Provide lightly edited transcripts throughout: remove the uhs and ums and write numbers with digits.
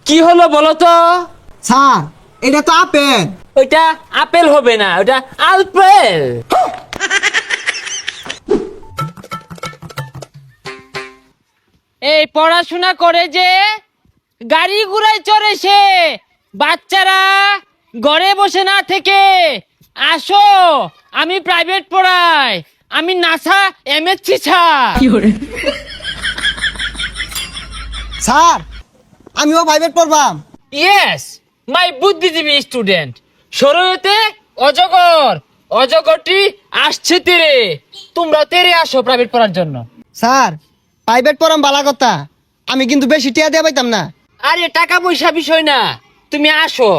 কি হলো বলো তো? স্যার এটা তো আপেল। ওইটা আপেল হবে না, ওটা আলপেল। এই পড়াশোনা করে যে গাড়ি ঘোড়ায় চড়ে সে, বাচ্চারা ঘরে বসে না থেকে আসো, আমি প্রাইভেট পড়াই, আমি নাসা এমএসসি স্যার। স্যার আমিও প্রাইভেট পড়বাম। ইয়েস, মাই বুদ্ধিজীবী স্টুডেন্ট। শরীয়তে অজগর, অজগরটি আসছে তীরে, তোমরা তেরে আসো প্রাইভেট পড়ার জন্য। স্যার প্রাইভেট পড়াম বালা কথা, আমি কিন্তু বেশি টিয়া দিয়ে পাইতাম না। আরে টাকা পয়সা বিষয় না, তুমি আসো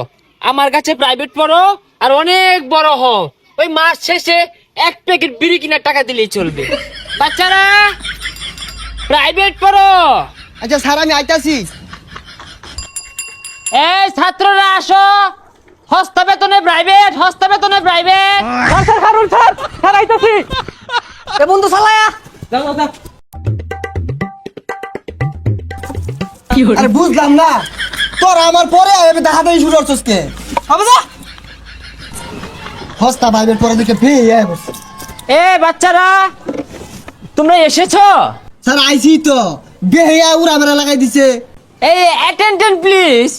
আমার কাছে প্রাইভেট পড়ো আর অনেক বড় হও, ওই মাস শেষে এক প্যাকেট বিড়ি কিনার টাকা দিলেই চলবে। বাচ্চারা প্রাইভেট পড়ো। আচ্ছা স্যার আমি আইতাছি। এই ছাত্ররা আসো, হস্তা বেতনে প্রাইভেট, হস্তা বেতনে প্রাইভেট। স্যার আইতাছি। এ বন্ধু চালায়া আরে বুঝলাম না, তোর আমার পরে আমি দেখা দেই শুরু করছিস কে? হবে না হস্তা প্রাইভেট পড়া দিকে ফ্রি। এ বাচ্চারা তোমরা এসেছো? স্যার আইছি তো, বেহিয়া উড়া মেরা লাগাই দিছে। এই অ্যাটেনশন প্লিজ,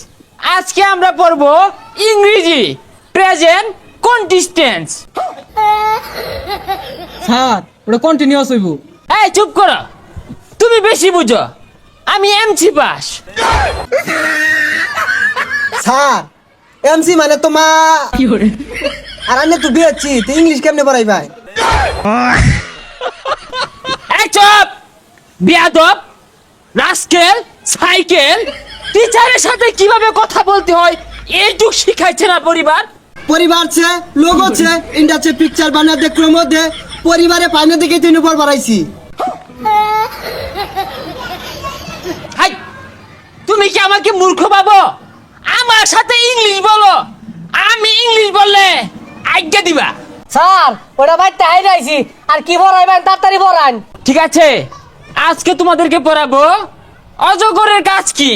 আজকে আমরা পড়বো ইংরেজি প্রেজেন্ট কন্টিস্টেন্স। স্যার ওটা কন্টিনিউয়াস হইব। এই চুপ করো, তুমি বেশি বুঝো, আমি এমসি পাস। স্যার এমসি মানে তোমা আর আমি তো বিয়েছি তো ইংলিশ কেমনে পড়াই ভাই? এই চুপ বিয়াদব, রাস্কেল, সাইকেল, টিচারের সাথে কিভাবে কথা বলতে হয় এইটুক শিখাইছে না পরিবার? পরিবার ছে লোক আছে ইন্ডাস্ট্রি পিকচার বানাতে ক্রম দে পরিবারে পাইনে দিকে তিন উপর বাড়াইছি। হাই, তুমি কি আমাকে মূর্খ ভাবো? আমার সাথে ইংলিশ বলো, আমি ইংলিশ বললে আজ্ঞা দিবা? স্যার ওটা ভাই তাই রাইছি আর কি পড়াইবেন তাড়াতাড়ি পড়ান। ঠিক আছে, আজকে তোমাদেরকে পড়াবো অজগরের কাজ কি।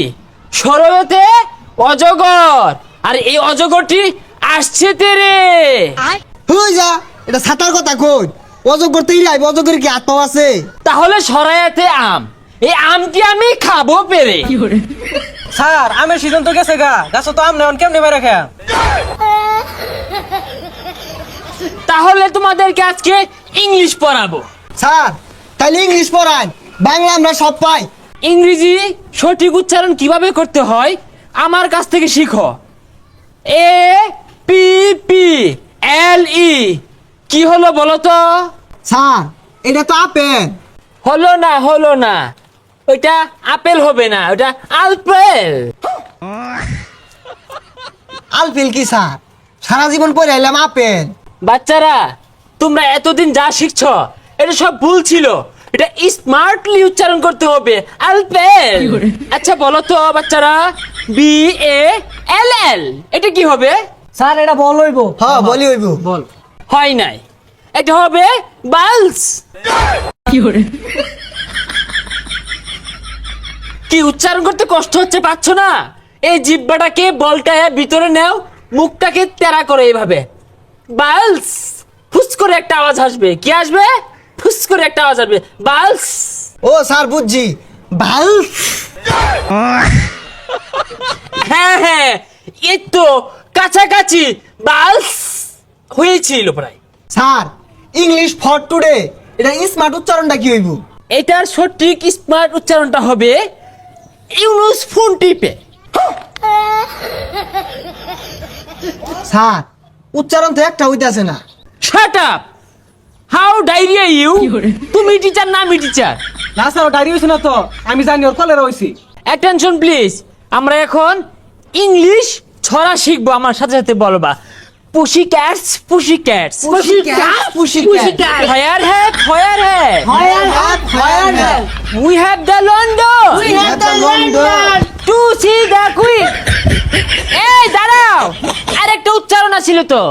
শরয়তে অজগর, আর এই অজগরটি আসছে তেরে। হই যা, এটা ছাতার কথা কই? অজগর তো ইরাই, অজগরের কি আত্মা আছে? তাহলে শরায়াতে আম, এই আমটি আমি খাবো পেরে। স্যার আমের সিজন তো গেছে গা, গাছ তো আম নেন কেমনে বেড়ে খেয়া। তাহলে তোমাদেরকে আজকে ইংলিশ পড়াবো। স্যার তাইলে ইংলিশ পড়ান, বাংলা আমরা সব পাই। ইংরেজি সঠিক উচ্চারণ কিভাবে করতে হয় আমার কাছ থেকে শিখো। এ পি পি এল ই, কি হলো বলো তো? স্যার এটা তো আপেল। হলো না, হলো না, ওইটা আপেল হবে না, ওটা আলপেল। আলপেল কি স্যার? সারা জীবন পরে এলাম আপেল। বাচ্চারা তোমরা এতদিন যা শিখছো এটা সব ভুল ছিল, এটা স্মার্টলি উচ্চারণ করতে হবে, আলপেল। আচ্ছা বলো তো বাচ্চারা, বি এ এল এল এটা কি হবে? স্যার এটা বল হইব। হ্যাঁ বলি হইব। বল হয় নাই, এটা হবে বালস। কি উচ্চারণ করতে কষ্ট হচ্ছে, পাচ্ছ না? এই জিহ্বাটাকে বলটায় ভিতরে নাও, মুখটাকে তেরা করে এইভাবে বালস, ফুস করে একটা আওয়াজ আসবে। কি আসবে? ফুস করে একটা আওয়াজ আসবে, বালস। ও স্যার বুঝছি, ভাল। হ্যাঁ হ্যাঁ, এই তো কাছাকাছি, বালস হয়েছিল প্রায়। স্যার ইংলিশ ফর টুডে এটা স্মার্ট উচ্চারণটা কি হইব? এটার সঠিক স্মার্ট উচ্চারণটা হবে ইউনুস ফোন টিপে। স্যার উচ্চারণ তো একটা হইতাছে না। Shut up, how diarrhoea you? তুমি টিচার না আমি টিচার? না স্যার ডায়রি হইছে না তো, আমি জানি ওর কলেরা হইছি। অ্যাটেনশন প্লিজ, আমরা এখন ইংলিশ ছড়া শিখবো, আমার সাথে সাথে বলবা। Pussy cats, pussy cats, Pussycat. Fire hat, fire hat, Fire hat. We have the London, We have the London. To see the queen. এই দাঁড়াও, আরেকটা উচ্চারণ আছিল তো।